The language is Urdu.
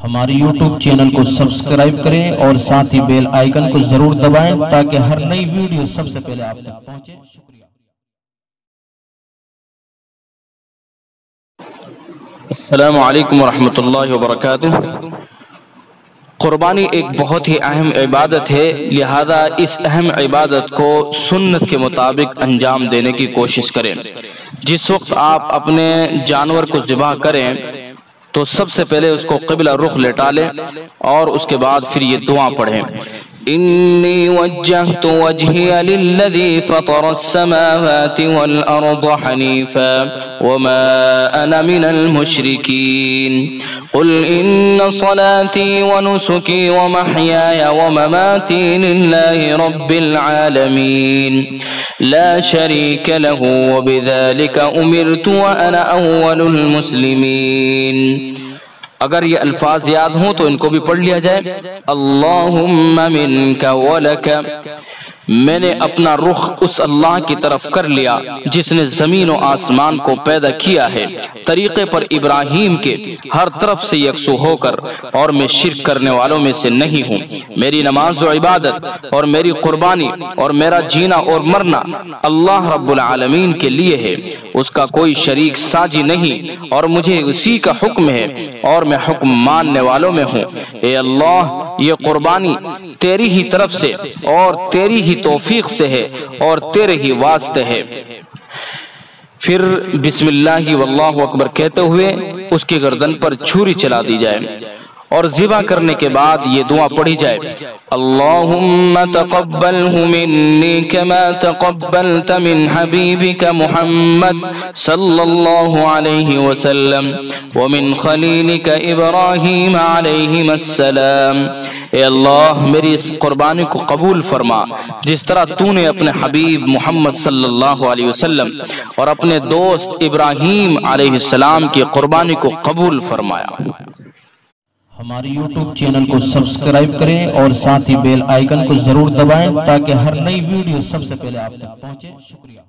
ہماری یوٹیوب چینل کو سبسکرائب کریں اور ساتھ ہی بیل آئیکن کو ضرور دبائیں تاکہ ہر نئی ویڈیو سب سے پہلے آپ تک پہنچے۔ شکریہ۔ السلام علیکم ورحمۃ اللہ وبرکاتہ۔ قربانی ایک بہت ہی اہم عبادت ہے، لہذا اس اہم عبادت کو سنت کے مطابق انجام دینے کی کوشش کریں۔ جس وقت آپ اپنے جانور کو ذبح کریں تو سب سے پہلے اس کو قبلہ رخ لٹا لیں اور اس کے بعد پھر یہ دعا پڑھیں۔ انی وجہت وجہی للذی فطر السماوات والارض حنیفا وما انا من المشرکین قل ان صلاتی ونسکی ومحیای ومماتی للہ رب العالمین لا شریک لہ وبذلک امرت وانا اول المسلمین۔ اگر یہ الفاظ یاد ہوں تو ان کو بھی پڑھ لیا جائے۔ اللہم منک ولک، میں نے اپنا رخ اس اللہ کی طرف کر لیا جس نے زمین و آسمان کو پیدا کیا ہے طریقے پر ابراہیم کے ہر طرف سے یکسو ہو کر، اور میں شرک کرنے والوں میں سے نہیں ہوں۔ میری نماز و عبادت اور میری قربانی اور میرا جینا اور مرنا اللہ رب العالمین کے لیے ہے، اس کا کوئی شریک ساجی نہیں، اور مجھے اسی کا حکم ہے اور میں حکم ماننے والوں میں ہوں۔ اے اللہ، یہ قربانی تیری ہی طرف سے اور تیری ہی توفیق سے ہے اور تیرے ہی واسطے ہے۔ پھر بسم اللہ واللہ اکبر کہتے ہوئے اس کی گردن پر چھری چلا دی جائے اور ذبح کرنے کے بعد یہ دعا پڑھی جائے۔ اللہم تقبلہ منی کما تقبلت من حبیبک محمد صلی اللہ علیہ وسلم ومن خلیلک ابراہیم علیہ السلام۔ اے اللہ، میری اس قربانی کو قبول فرما جس طرح تو نے اپنے حبیب محمد صلی اللہ علیہ وسلم اور اپنے دوست ابراہیم علیہ السلام کی قربانی کو قبول فرمایا۔ ہماری یوٹیوب چینل کو سبسکرائب کریں اور ساتھ ہی بیل آئیکن کو ضرور دبائیں تاکہ ہر نئی ویڈیو سب سے پہلے آپ تک پہنچے۔ شکریہ۔